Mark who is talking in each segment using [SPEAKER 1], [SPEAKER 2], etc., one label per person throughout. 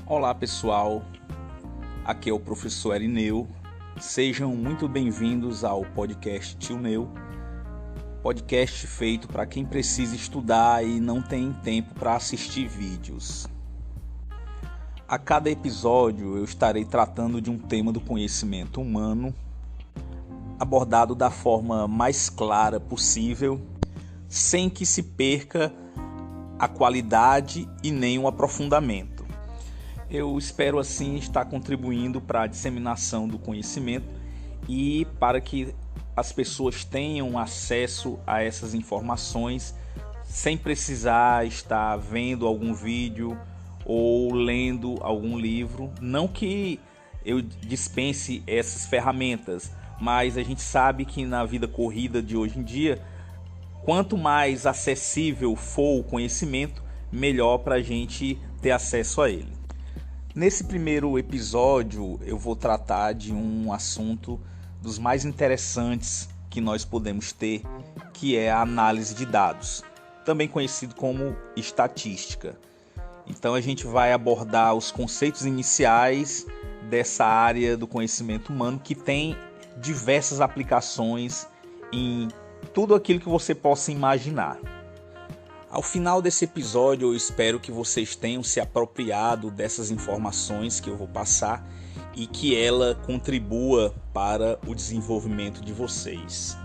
[SPEAKER 1] Olá pessoal, aqui é o professor Erineu, sejam muito bem-vindos ao podcast Tio Neu, podcast feito para quem precisa estudar e não tem tempo para assistir vídeos. A cada episódio eu estarei tratando de um tema do conhecimento humano, abordado da forma mais clara possível, sem que se perca a qualidade e nem o aprofundamento. Eu espero assim estar contribuindo para a disseminação do conhecimento e para que as pessoas tenham acesso a essas informações sem precisar estar vendo algum vídeo ou lendo algum livro. Não que eu dispense essas ferramentas, mas a gente sabe que na vida corrida de hoje em dia, quanto mais acessível for o conhecimento, melhor para a gente ter acesso a ele. Nesse primeiro episódio, eu vou tratar de um assunto dos mais interessantes que nós podemos ter, que é a análise de dados, também conhecido como estatística. Então a gente vai abordar os conceitos iniciais dessa área do conhecimento humano que tem diversas aplicações em tudo aquilo que você possa imaginar. Ao final desse episódio, eu espero que vocês tenham se apropriado dessas informações que eu vou passar e que ela contribua para o desenvolvimento de vocês.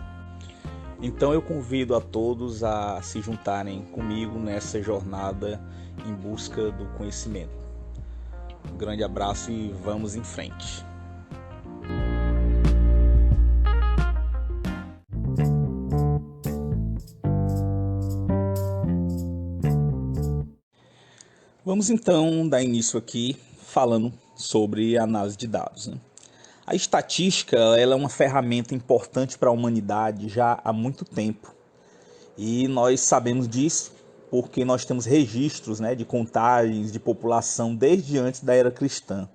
[SPEAKER 1] Então eu convido a todos a se juntarem comigo nessa jornada em busca do conhecimento. Um grande abraço e vamos em frente. Vamos então dar início aqui falando sobre análise de dados. A estatística ela é uma ferramenta importante para a humanidade já há muito tempo. E nós sabemos disso porque nós temos registros, de contagens de população desde antes da era cristã.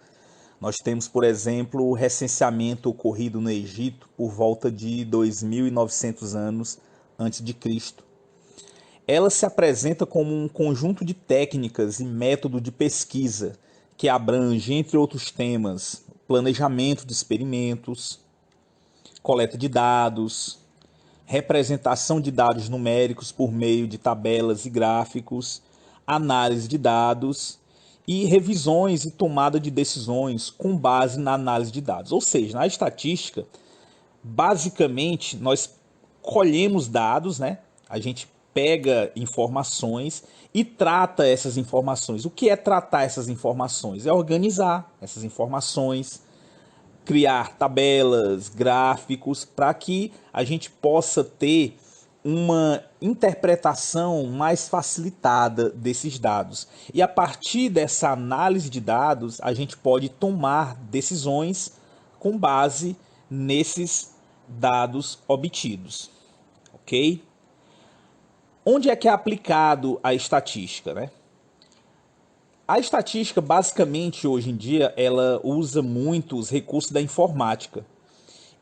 [SPEAKER 1] Nós temos, por exemplo, o recenseamento ocorrido no Egito por volta de 2.900 anos antes de Cristo. Ela se apresenta como um conjunto de técnicas e método de pesquisa que abrange, entre outros temas, planejamento de experimentos, coleta de dados, representação de dados numéricos por meio de tabelas e gráficos, análise de dados e revisões e tomada de decisões com base na análise de dados. Ou seja, na estatística, basicamente, nós colhemos dados, A gente pega informações e trata essas informações. O que é tratar essas informações? É organizar essas informações, criar tabelas, gráficos, para que a gente possa ter uma interpretação mais facilitada desses dados. E a partir dessa análise de dados, a gente pode tomar decisões com base nesses dados obtidos. Ok? Onde é que é aplicado a estatística, A estatística, basicamente, hoje em dia, ela usa muito os recursos da informática.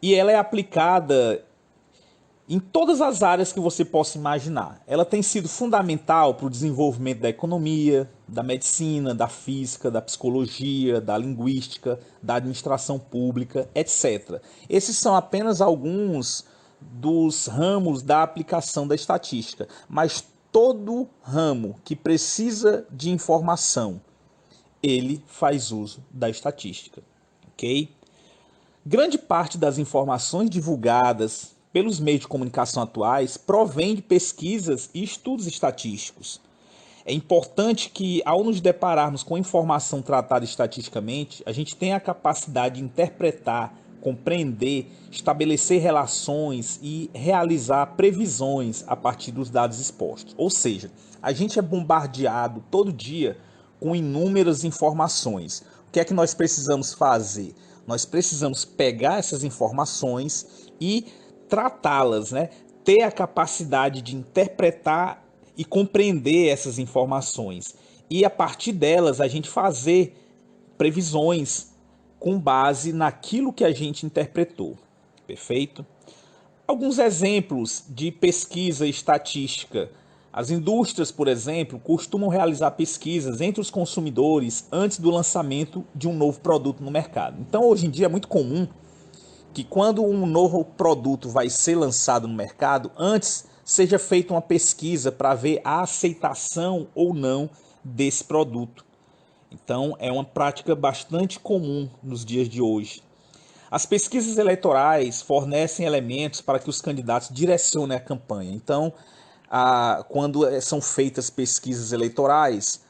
[SPEAKER 1] E ela é aplicada em todas as áreas que você possa imaginar. Ela tem sido fundamental para o desenvolvimento da economia, da medicina, da física, da psicologia, da linguística, da administração pública, etc. Esses são apenas alguns dos ramos da aplicação da estatística, mas todo ramo que precisa de informação, ele faz uso da estatística, ok? Grande parte das informações divulgadas pelos meios de comunicação atuais provém de pesquisas e estudos estatísticos. É importante que, ao nos depararmos com informação tratada estatisticamente, a gente tenha a capacidade de interpretar, compreender, estabelecer relações e realizar previsões a partir dos dados expostos. Ou seja, a gente é bombardeado todo dia com inúmeras informações. O que é que nós precisamos fazer? Nós precisamos pegar essas informações e tratá-las, Ter a capacidade de interpretar e compreender essas informações. E a partir delas a gente fazer previsões com base naquilo que a gente interpretou. Perfeito? Alguns exemplos de pesquisa estatística As indústrias, por exemplo, costumam realizar pesquisas entre os consumidores antes do lançamento de um novo produto no mercado. Então, hoje em dia é muito comum que quando um novo produto vai ser lançado no mercado, antes seja feita uma pesquisa para ver a aceitação ou não desse produto. Então, é uma prática bastante comum nos dias de hoje. As pesquisas eleitorais fornecem elementos para que os candidatos direcionem a campanha. Então, quando são feitas pesquisas eleitorais,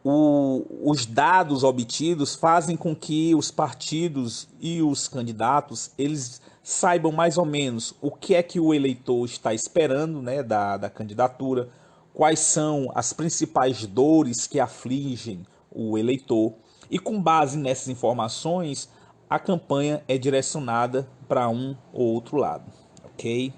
[SPEAKER 1] os dados obtidos fazem com que os partidos e os candidatos eles saibam mais ou menos o que é que o eleitor está esperando, né, da candidatura, quais são as principais dores que afligem o eleitor, e com base nessas informações a campanha é direcionada para um ou outro lado, ok?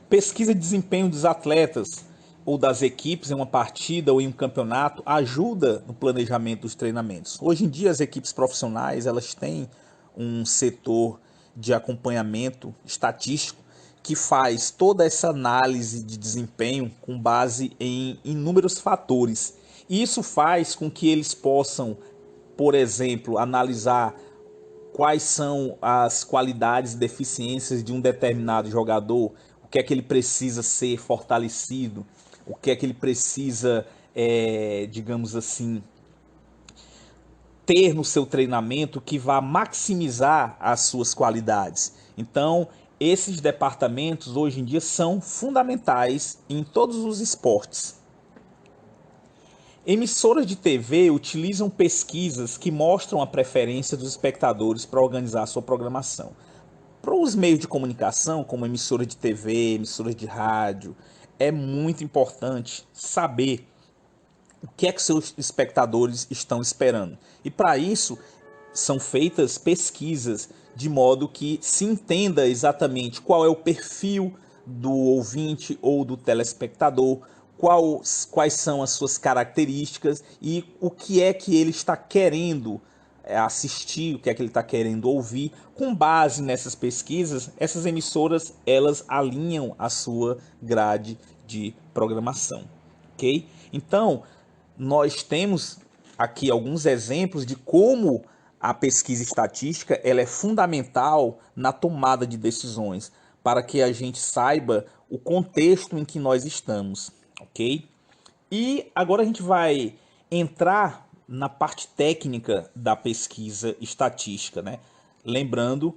[SPEAKER 1] Pesquisa de desempenho dos atletas ou das equipes em uma partida ou em um campeonato ajuda no planejamento dos treinamentos. Hoje em dia as equipes profissionais elas têm um setor de acompanhamento estatístico que faz toda essa análise de desempenho com base em inúmeros fatores. E isso faz com que eles possam, por exemplo, analisar quais são as qualidades e deficiências de um determinado jogador, o que é que ele precisa ser fortalecido, o que é que ele precisa, digamos assim, ter no seu treinamento que vá maximizar as suas qualidades. Então, esses departamentos hoje em dia são fundamentais em todos os esportes. Emissoras de TV utilizam pesquisas que mostram a preferência dos espectadores para organizar a sua programação. Para os meios de comunicação, como emissora de TV, emissora de rádio, é muito importante saber o que é que seus espectadores estão esperando. E para isso são feitas pesquisas de modo que se entenda exatamente qual é o perfil do ouvinte ou do telespectador, quais são as suas características e o que é que ele está querendo assistir, o que é que ele está querendo ouvir. Com base nessas pesquisas, essas emissoras elas alinham a sua grade de programação, ok? Então, nós temos aqui alguns exemplos de como a pesquisa estatística ela é fundamental na tomada de decisões, para que a gente saiba o contexto em que nós estamos, ok? E agora a gente vai entrar na parte técnica da pesquisa estatística, né? Lembrando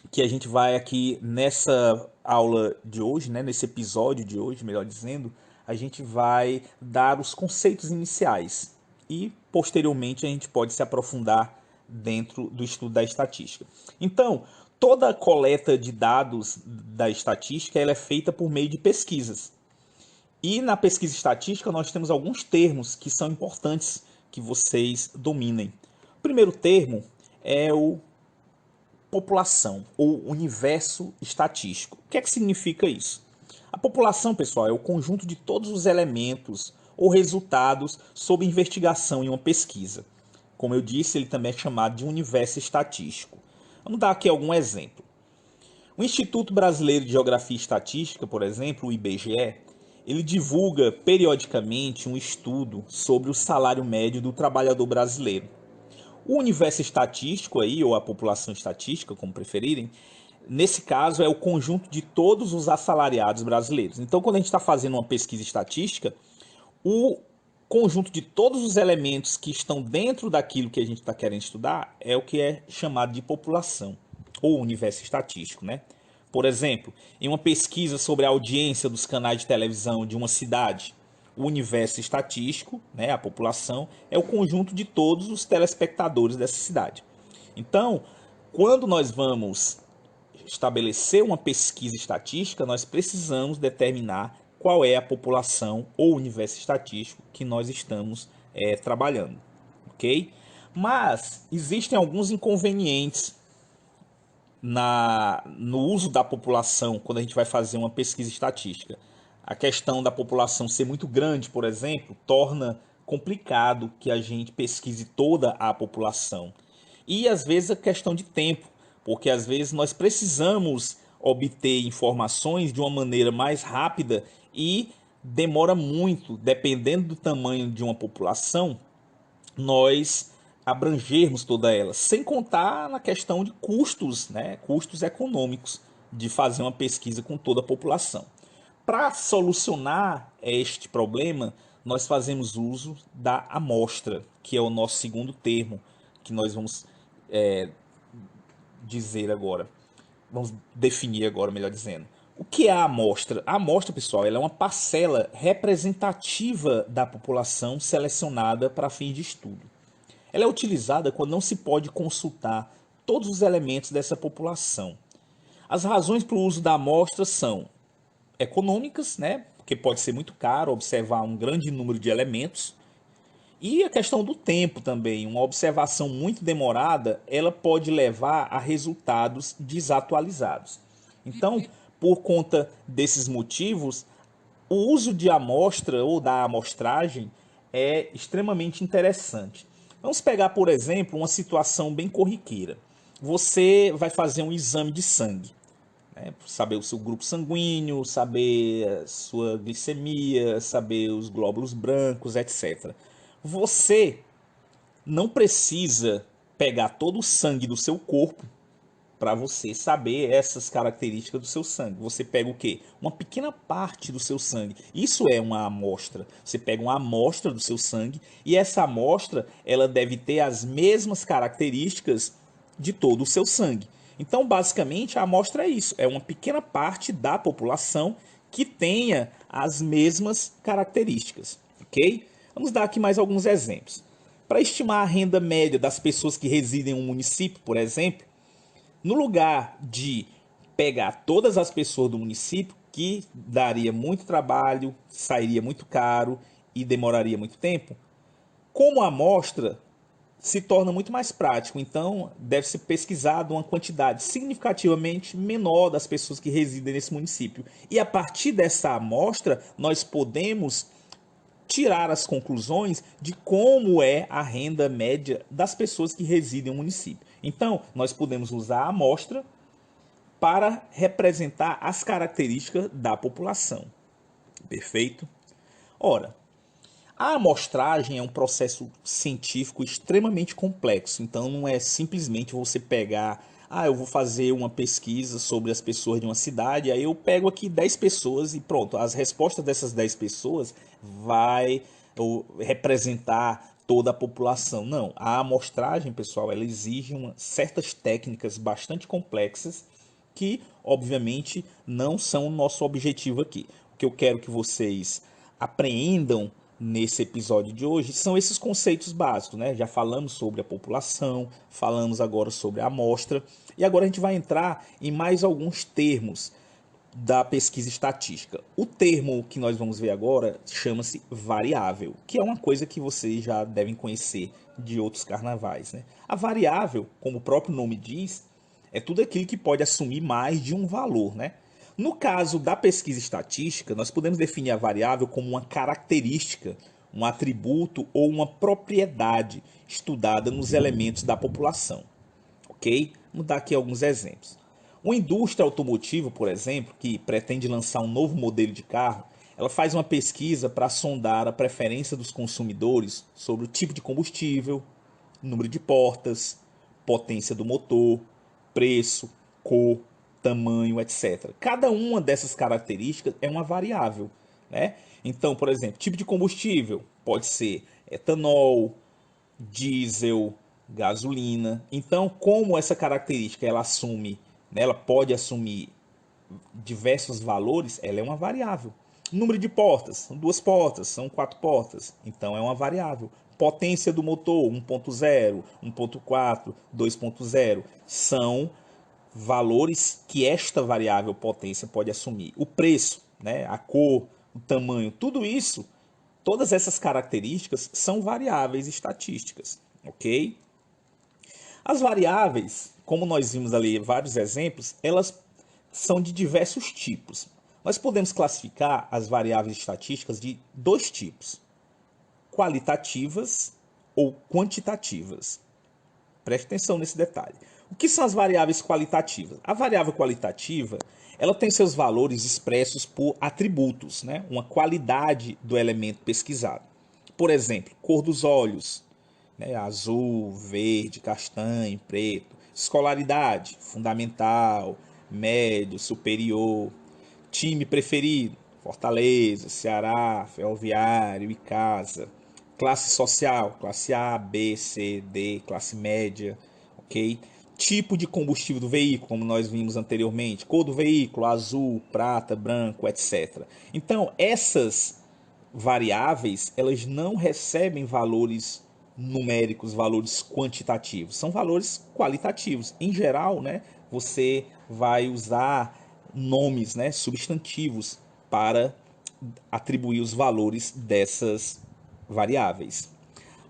[SPEAKER 1] que a gente vai aqui nessa aula de hoje, né, nesse episódio de hoje, melhor dizendo, a gente vai dar os conceitos iniciais e posteriormente a gente pode se aprofundar dentro do estudo da estatística. Então, toda a coleta de dados da estatística ela é feita por meio de pesquisas. E na pesquisa estatística nós temos alguns termos que são importantes que vocês dominem. O primeiro termo é o população ou universo estatístico. O que é que significa isso? A população, pessoal, é o conjunto de todos os elementos ou resultados sob investigação em uma pesquisa. Como eu disse, ele também é chamado de universo estatístico. Vamos dar aqui algum exemplo. O Instituto Brasileiro de Geografia e Estatística, por exemplo, o IBGE, ele divulga periodicamente um estudo sobre o salário médio do trabalhador brasileiro. O universo estatístico aí, ou a população estatística, como preferirem, nesse caso é o conjunto de todos os assalariados brasileiros. Então, quando a gente está fazendo uma pesquisa estatística, o conjunto de todos os elementos que estão dentro daquilo que a gente está querendo estudar é o que é chamado de população, ou universo estatístico, né? Por exemplo, em uma pesquisa sobre a audiência dos canais de televisão de uma cidade, o universo estatístico, né, a população, é o conjunto de todos os telespectadores dessa cidade. Então, quando nós vamos estabelecer uma pesquisa estatística, nós precisamos determinar qual é a população ou universo estatístico que nós estamos trabalhando, ok? Mas existem alguns inconvenientes no uso da população quando a gente vai fazer uma pesquisa estatística. A questão da população ser muito grande, por exemplo, torna complicado que a gente pesquise toda a população. E às vezes a questão de tempo, porque às vezes nós precisamos obter informações de uma maneira mais rápida e demora muito, dependendo do tamanho de uma população, nós abrangermos toda ela, sem contar na questão de custos, né? Custos econômicos de fazer uma pesquisa com toda a população. Para solucionar este problema, nós fazemos uso da amostra, que é o nosso segundo termo, que nós vamos dizer agora. Vamos definir agora, melhor dizendo. O que é a amostra? A amostra, pessoal, ela é uma parcela representativa da população selecionada para fins de estudo. Ela é utilizada quando não se pode consultar todos os elementos dessa população. As razões para o uso da amostra são econômicas, né? Porque pode ser muito caro observar um grande número de elementos. E a questão do tempo também. Uma observação muito demorada, ela pode levar a resultados desatualizados. Então, por conta desses motivos, o uso de amostra ou da amostragem é extremamente interessante. Vamos pegar, por exemplo, uma situação bem corriqueira. Você vai fazer um exame de sangue, né? Saber o seu grupo sanguíneo, saber a sua glicemia, saber os glóbulos brancos, etc. Você não precisa pegar todo o sangue do seu corpo para você saber essas características do seu sangue. Você pega o quê? Uma pequena parte do seu sangue. Isso é uma amostra. Você pega uma amostra do seu sangue e essa amostra ela deve ter as mesmas características de todo o seu sangue. Então, basicamente, a amostra é isso. É uma pequena parte da população que tenha as mesmas características. Ok? Vamos dar aqui mais alguns exemplos. Para estimar a renda média das pessoas que residem em um município, por exemplo, no lugar de pegar todas as pessoas do município, que daria muito trabalho, sairia muito caro e demoraria muito tempo, como a amostra se torna muito mais prático. Então, deve ser pesquisado uma quantidade significativamente menor das pessoas que residem nesse município. E a partir dessa amostra, nós podemos tirar as conclusões de como é a renda média das pessoas que residem no município. Então, nós podemos usar a amostra para representar as características da população. Perfeito? Ora, a amostragem é um processo científico extremamente complexo, então não é simplesmente você pegar, eu vou fazer uma pesquisa sobre as pessoas de uma cidade, aí eu pego aqui 10 pessoas e pronto, as respostas dessas 10 pessoas vai representar toda a população. Não, a amostragem, pessoal, ela exige certas técnicas bastante complexas que, obviamente, não são o nosso objetivo aqui. O que eu quero que vocês apreendam nesse episódio de hoje são esses conceitos básicos, né? Já falamos sobre a população, falamos agora sobre a amostra e agora a gente vai entrar em mais alguns termos da pesquisa estatística. O termo que nós vamos ver agora chama-se variável, que é uma coisa que vocês já devem conhecer de outros carnavais, né? A variável, como o próprio nome diz, é tudo aquilo que pode assumir mais de um valor, né? No caso da pesquisa estatística, nós podemos definir a variável como uma característica, um atributo ou uma propriedade estudada nos elementos da população. Ok? Vamos dar aqui alguns exemplos. Uma indústria automotiva, por exemplo, que pretende lançar um novo modelo de carro, ela faz uma pesquisa para sondar a preferência dos consumidores sobre o tipo de combustível, número de portas, potência do motor, preço, cor, tamanho, etc. Cada uma dessas características é uma variável, né? Então, por exemplo, tipo de combustível pode ser etanol, diesel, gasolina. Então, como essa característica ela assume, né, ela pode assumir diversos valores, ela é uma variável. Número de portas, são duas portas, são quatro portas, então é uma variável. Potência do motor, 1.0, 1.4, 2.0, são valores que esta variável potência pode assumir. O preço, né, a cor, o tamanho, tudo isso, todas essas características são variáveis estatísticas, ok? As variáveis, como nós vimos ali vários exemplos, elas são de diversos tipos. Nós podemos classificar as variáveis estatísticas de dois tipos: qualitativas ou quantitativas. Preste atenção nesse detalhe. O que são as variáveis qualitativas? A variável qualitativa, ela tem seus valores expressos por atributos, né? Uma qualidade do elemento pesquisado. Por exemplo, cor dos olhos, né? Azul, verde, castanho, preto. Escolaridade, fundamental, médio, superior. Time preferido, Fortaleza, Ceará, Ferroviário, Icasa. Classe social, classe A, B, C, D, classe média, ok? Tipo de combustível do veículo, como nós vimos anteriormente, cor do veículo, azul, prata, branco, etc. Então, essas variáveis, elas não recebem valores numéricos, valores quantitativos, são valores qualitativos. Em geral, né, você vai usar nomes, né, substantivos para atribuir os valores dessas variáveis.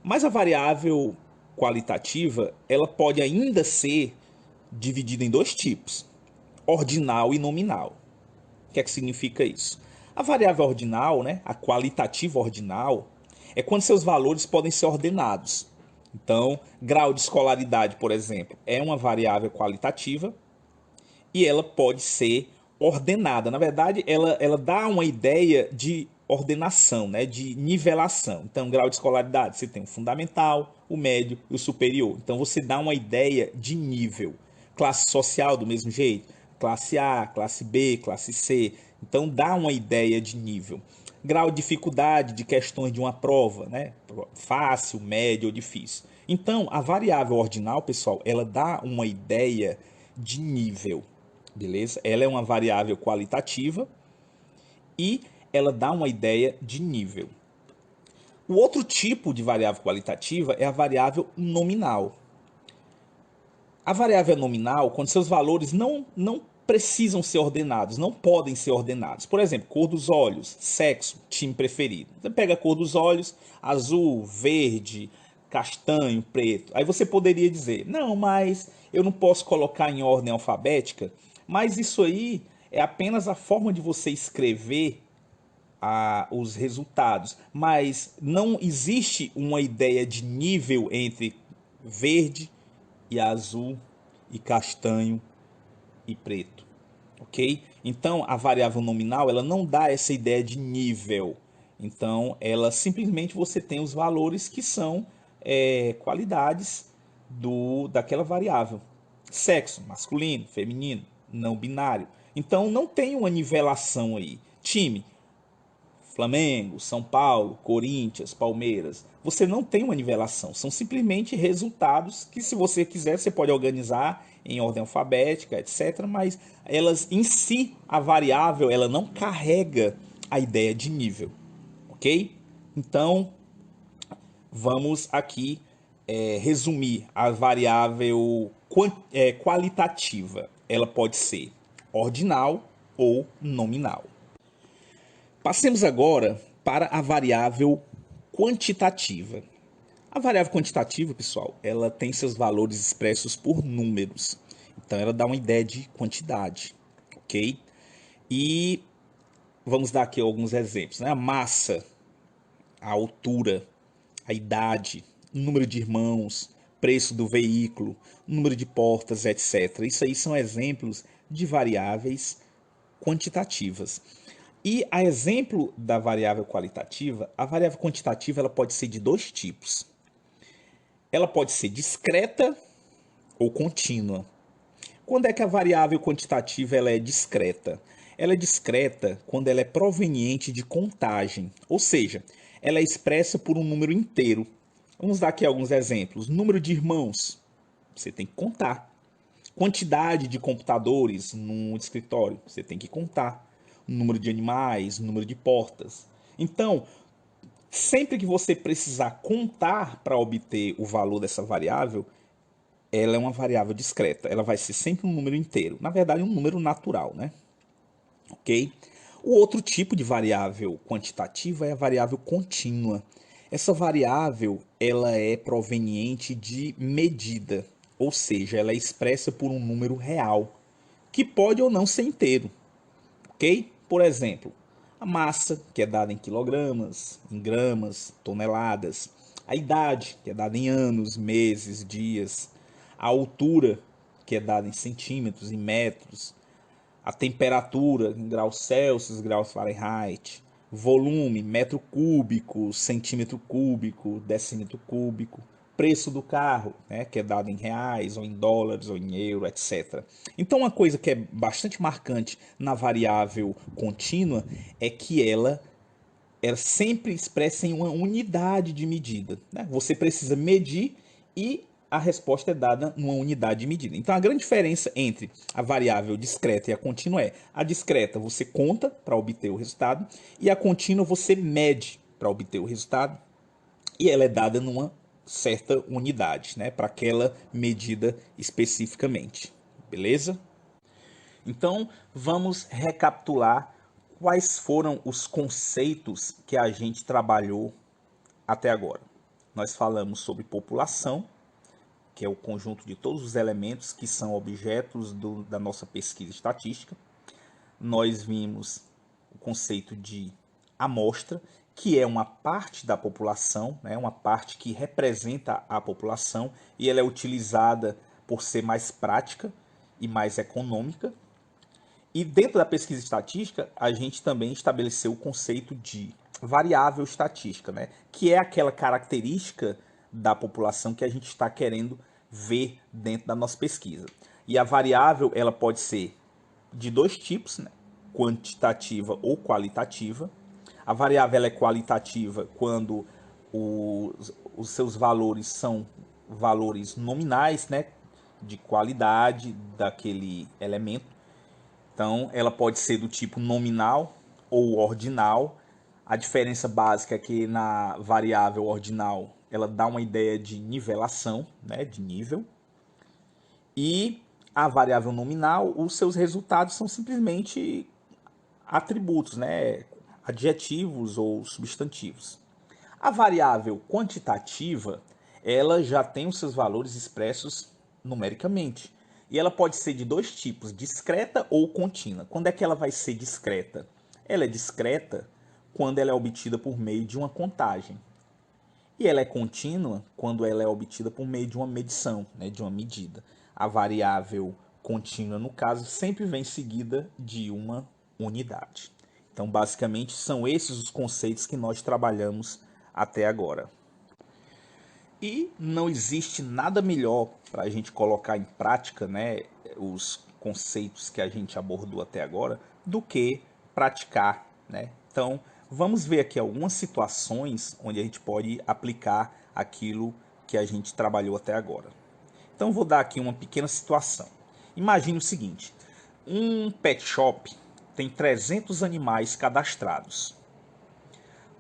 [SPEAKER 1] Mas a variável qualitativa, ela pode ainda ser dividida em dois tipos, ordinal e nominal. O que é que significa isso? A variável ordinal, né, a qualitativa ordinal, é quando seus valores podem ser ordenados. Então, grau de escolaridade, por exemplo, é uma variável qualitativa e ela pode ser ordenada. Na verdade, ela dá uma ideia de ordenação, né, de nivelação. Então, grau de escolaridade, você tem o fundamental, o médio e o superior. Então, você dá uma ideia de nível. Classe social, do mesmo jeito. Classe A, classe B, classe C. Então, dá uma ideia de nível. Grau de dificuldade de questões de uma prova, né? Fácil, médio ou difícil. Então, a variável ordinal, pessoal, ela dá uma ideia de nível, beleza? Ela é uma variável qualitativa e ela dá uma ideia de nível. O outro tipo de variável qualitativa é a variável nominal. A variável nominal, quando seus valores não precisam ser ordenados, não podem ser ordenados. Por exemplo, cor dos olhos, sexo, time preferido. Você pega a cor dos olhos, azul, verde, castanho, preto. Aí você poderia dizer, não, mas eu não posso colocar em ordem alfabética. Mas isso aí é apenas a forma de você escrever os resultados. Mas não existe uma ideia de nível entre verde e azul e castanho e preto, ok? Então a variável nominal ela não dá essa ideia de nível. Então ela simplesmente você tem os valores que são qualidades daquela variável. Sexo, masculino, feminino, não binário. Então não tem uma nivelação aí. Time, Flamengo, São Paulo, Corinthians, Palmeiras. Você não tem uma nivelação, são simplesmente resultados que, se você quiser, você pode organizar em ordem alfabética, etc. Mas elas em si, a variável, ela não carrega a ideia de nível, ok? Então, vamos aqui resumir a variável qualitativa. Ela pode ser ordinal ou nominal. Passemos agora para a variável quantitativa. A variável quantitativa, pessoal, ela tem seus valores expressos por números. Então, ela dá uma ideia de quantidade, ok? E vamos dar aqui alguns exemplos, né? A massa, a altura, a idade, o número de irmãos, preço do veículo, número de portas, etc. Isso aí são exemplos de variáveis quantitativas. E a exemplo da variável qualitativa, a variável quantitativa ela pode ser de dois tipos. Ela pode ser discreta ou contínua. Quando é que a variável quantitativa ela é discreta? Ela é discreta quando ela é proveniente de contagem, ou seja, ela é expressa por um número inteiro. Vamos dar aqui alguns exemplos. Número de irmãos, você tem que contar. Quantidade de computadores num escritório, você tem que contar. Número de animais, número de portas. Então, sempre que você precisar contar para obter o valor dessa variável, ela é uma variável discreta. Ela vai ser sempre um número inteiro. Na verdade, um número natural, né? Ok? O outro tipo de variável quantitativa é a variável contínua. Essa variável ela é proveniente de medida, ou seja, ela é expressa por um número real, que pode ou não ser inteiro, ok? Por exemplo, a massa, que é dada em quilogramas, em gramas, toneladas, a idade, que é dada em anos, meses, dias, a altura, que é dada em centímetros, em metros, a temperatura em graus Celsius, graus Fahrenheit, volume, metro cúbico, centímetro cúbico, decímetro cúbico, preço do carro, né, que é dado em reais, ou em dólares, ou em euro, etc. Então, uma coisa que é bastante marcante na variável contínua é que ela sempre expressa em uma unidade de medida, né? Você precisa medir e a resposta é dada numa unidade de medida. Então, a grande diferença entre a variável discreta e a contínua é: a discreta você conta para obter o resultado e a contínua você mede para obter o resultado, e ela é dada numa certa unidade, né, para aquela medida especificamente. Beleza? Então, vamos recapitular quais foram os conceitos que a gente trabalhou até agora. Nós falamos sobre população, que é o conjunto de todos os elementos que são objetos da nossa pesquisa estatística. Nós vimos o conceito de amostra, que é uma parte da população, né, uma parte que representa a população, e ela é utilizada por ser mais prática e mais econômica. E dentro da pesquisa estatística, a gente também estabeleceu o conceito de variável estatística, né? Que é aquela característica da população que a gente está querendo ver dentro da nossa pesquisa. E a variável, ela pode ser de dois tipos, né? Quantitativa ou qualitativa. A variável ela é qualitativa quando os seus valores são valores nominais, né? De qualidade daquele elemento. Então, ela pode ser do tipo nominal ou ordinal. A diferença básica é que na variável ordinal ela dá uma ideia de nivelação, né, de nível. E a variável nominal, os seus resultados são simplesmente atributos, né, adjetivos ou substantivos. A variável quantitativa, ela já tem os seus valores expressos numericamente. E ela pode ser de dois tipos, discreta ou contínua. Quando é que ela vai ser discreta? Ela é discreta quando ela é obtida por meio de uma contagem. E ela é contínua quando ela é obtida por meio de uma medição, né, de uma medida. A variável contínua, no caso, sempre vem seguida de uma unidade. Então, basicamente, são esses os conceitos que nós trabalhamos até agora. E não existe nada melhor para a gente colocar em prática, né, os conceitos que a gente abordou até agora do que praticar, né? Então, vamos ver aqui algumas situações onde a gente pode aplicar aquilo que a gente trabalhou até agora. Então, vou dar aqui uma pequena situação. Imagine o seguinte: um pet shop tem 300 animais cadastrados.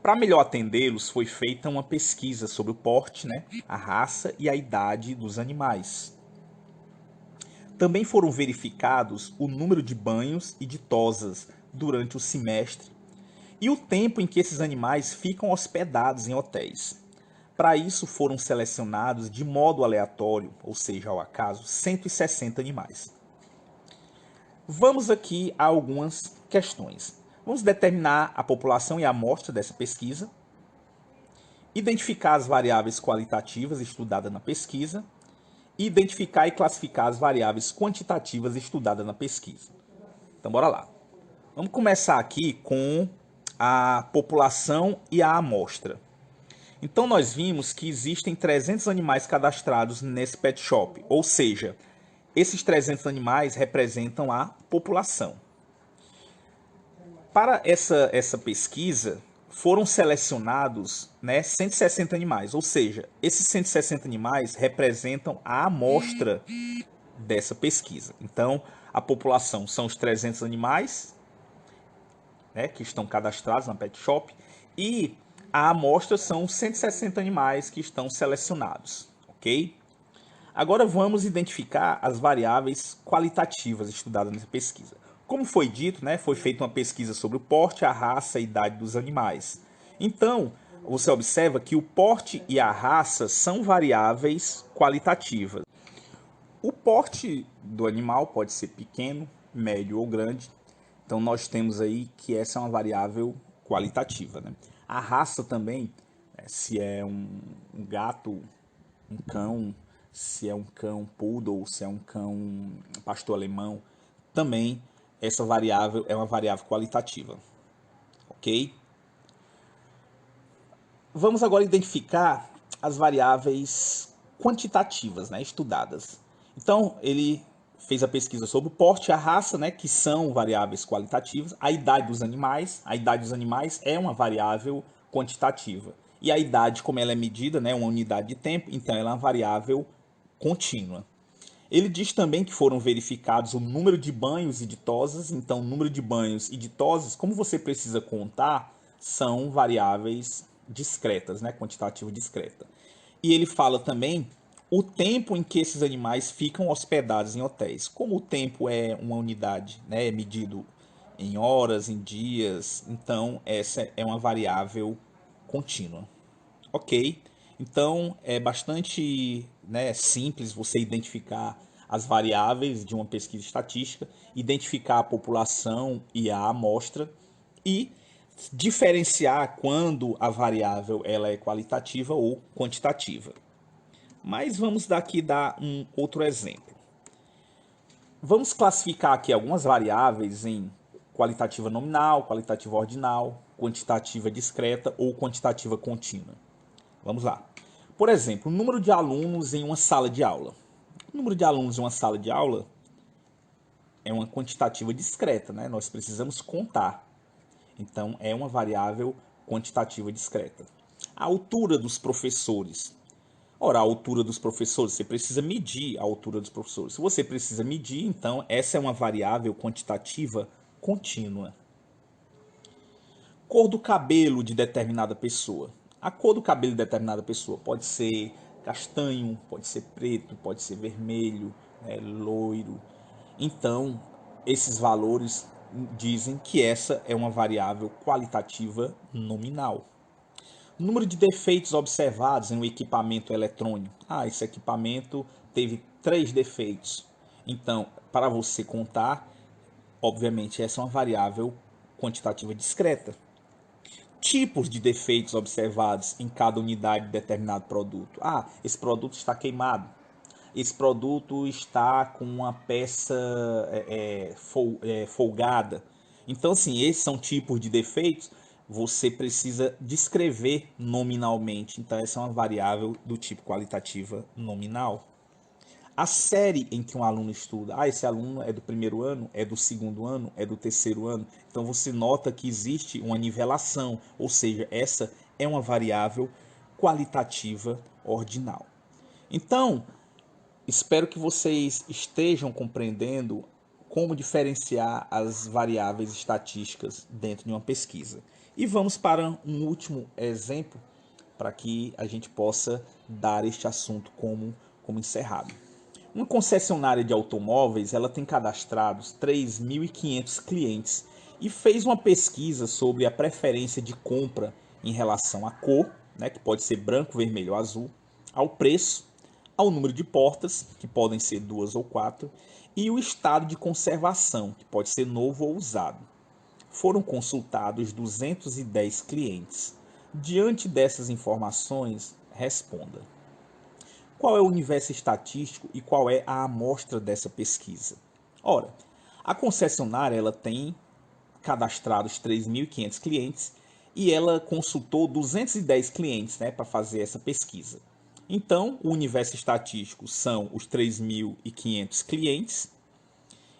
[SPEAKER 1] Para melhor atendê-los, foi feita uma pesquisa sobre o porte, né, a raça e a idade dos animais. Também foram verificados o número de banhos e de tosas durante o semestre e o tempo em que esses animais ficam hospedados em hotéis. Para isso foram selecionados de modo aleatório, ou seja, ao acaso, 160 animais. Vamos aqui a algumas questões. Vamos determinar a população e a amostra dessa pesquisa, identificar as variáveis qualitativas estudadas na pesquisa e identificar e classificar as variáveis quantitativas estudadas na pesquisa. Então, bora lá. Vamos começar aqui com a população e a amostra. Então, nós vimos que existem 300 animais cadastrados nesse pet shop, ou seja, esses 300 animais representam a população. Para essa pesquisa, foram selecionados, né, 160 animais, ou seja, esses 160 animais representam a amostra dessa pesquisa. Então, a população são os 300 animais, né, que estão cadastrados na pet shop, e a amostra são 160 animais que estão selecionados, ok? Agora vamos identificar as variáveis qualitativas estudadas nessa pesquisa. Como foi dito, né, foi feita uma pesquisa sobre o porte, a raça e a idade dos animais. Então, você observa que o porte e a raça são variáveis qualitativas. O porte do animal pode ser pequeno, médio ou grande. Então, nós temos aí que essa é uma variável qualitativa, né? A raça também, se é um gato, um cão, se é um cão poodle, se é um cão pastor alemão, também essa variável é uma variável qualitativa, ok? Vamos agora identificar as variáveis quantitativas, né, estudadas. Então, ele fez a pesquisa sobre o porte e a raça, né, que são variáveis qualitativas, a idade dos animais é uma variável quantitativa. E a idade, como ela é medida, né, uma unidade de tempo, então ela é uma variável contínua. Ele diz também que foram verificados o número de banhos e de tosas, então o número de banhos e de tosas, como você precisa contar, são variáveis discretas, né, quantitativa discreta. E ele fala também o tempo em que esses animais ficam hospedados em hotéis. Como o tempo é uma unidade, né, é medido em horas, em dias, então essa é uma variável contínua. Ok, então é bastante, né, simples você identificar as variáveis de uma pesquisa estatística, identificar a população e a amostra e diferenciar quando a variável ela é qualitativa ou quantitativa. Mas vamos daqui dar um outro exemplo. Vamos classificar aqui algumas variáveis em qualitativa nominal, qualitativa ordinal, quantitativa discreta ou quantitativa contínua. Vamos lá. Por exemplo, o número de alunos em uma sala de aula. O número de alunos em uma sala de aula é uma quantitativa discreta, né? Nós precisamos contar. Então, é uma variável quantitativa discreta. A altura dos professores. Ora, a altura dos professores, você precisa medir a altura dos professores. Se você precisa medir, então essa é uma variável quantitativa contínua. Cor do cabelo de determinada pessoa. A cor do cabelo de determinada pessoa pode ser castanho, pode ser preto, pode ser vermelho, loiro. Então, esses valores dizem que essa é uma variável qualitativa nominal. Número de defeitos observados em um equipamento eletrônico. Ah, esse equipamento teve 3 defeitos. Então, para você contar, obviamente essa é uma variável quantitativa discreta. Tipos de defeitos observados em cada unidade de determinado produto. Ah, esse produto está queimado. Esse produto está com uma peça folgada. Então, assim, esses são tipos de defeitos. Você precisa descrever nominalmente. Então, essa é uma variável do tipo qualitativa nominal. A série em que um aluno estuda. Ah, esse aluno é do primeiro ano, é do segundo ano, é do terceiro ano. Então você nota que existe uma nivelação, ou seja, essa é uma variável qualitativa ordinal. Então, espero que vocês estejam compreendendo como diferenciar as variáveis estatísticas dentro de uma pesquisa. E vamos para um último exemplo para que a gente possa dar este assunto como encerrado. Uma concessionária de automóveis, ela tem cadastrados 3.500 clientes e fez uma pesquisa sobre a preferência de compra em relação à cor, né, que pode ser branco, vermelho ou azul, ao preço, ao número de portas, que podem ser 2 ou 4, e o estado de conservação, que pode ser novo ou usado. Foram consultados 210 clientes. Diante dessas informações, responda. Qual é o universo estatístico e qual é a amostra dessa pesquisa? Ora, a concessionária ela tem cadastrados 3.500 clientes e ela consultou 210 clientes, né, para fazer essa pesquisa. Então, o universo estatístico são os 3.500 clientes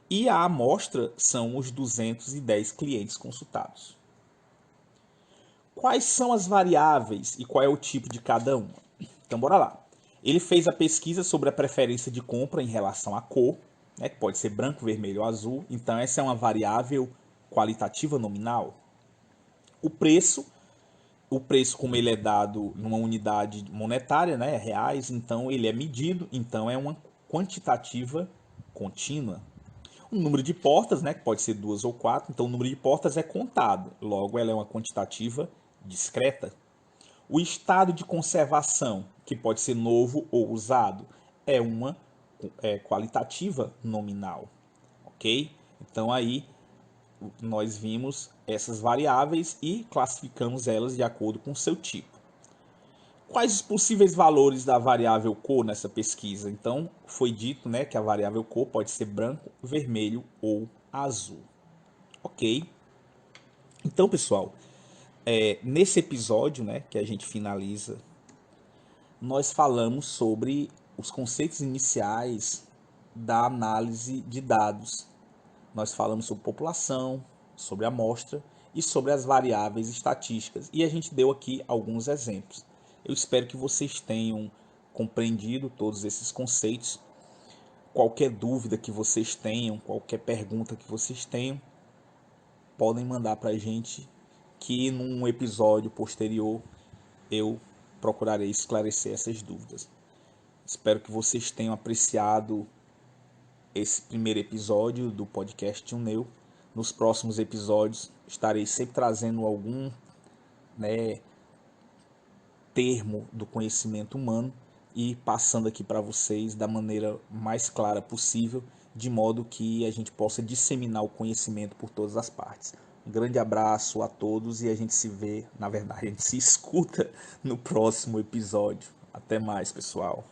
[SPEAKER 1] e a amostra são os 210 clientes consultados. Quais são as variáveis e qual é o tipo de cada uma? Então, bora lá. Ele fez a pesquisa sobre a preferência de compra em relação à cor, né, que pode ser branco, vermelho ou azul. Então, essa é uma variável qualitativa nominal. O preço como ele é dado numa unidade monetária, né, reais, então ele é medido, então é uma quantitativa contínua. O número de portas, né, que pode ser 2 ou 4, então o número de portas é contado, logo ela é uma quantitativa discreta. O estado de conservação, que pode ser novo ou usado, é uma qualitativa nominal, ok? Então aí nós vimos essas variáveis e classificamos elas de acordo com o seu tipo. Quais os possíveis valores da variável cor nessa pesquisa? Então, foi dito, né, que a variável cor pode ser branco, vermelho ou azul. Ok? Então, pessoal, nesse episódio, né, que a gente finaliza, nós falamos sobre os conceitos iniciais da análise de dados. Nós falamos sobre população, sobre amostra e sobre as variáveis estatísticas. E a gente deu aqui alguns exemplos. Eu espero que vocês tenham compreendido todos esses conceitos. Qualquer dúvida que vocês tenham, qualquer pergunta que vocês tenham, podem mandar para a gente, que num episódio posterior eu procurarei esclarecer essas dúvidas. Espero que vocês tenham apreciado esse primeiro episódio do podcast Uneu. Nos próximos episódios estarei sempre trazendo algum, né, termo do conhecimento humano e passando aqui para vocês da maneira mais clara possível, de modo que a gente possa disseminar o conhecimento por todas as partes. Um grande abraço a todos e a gente se vê, na verdade, a gente se escuta no próximo episódio. Até mais, pessoal.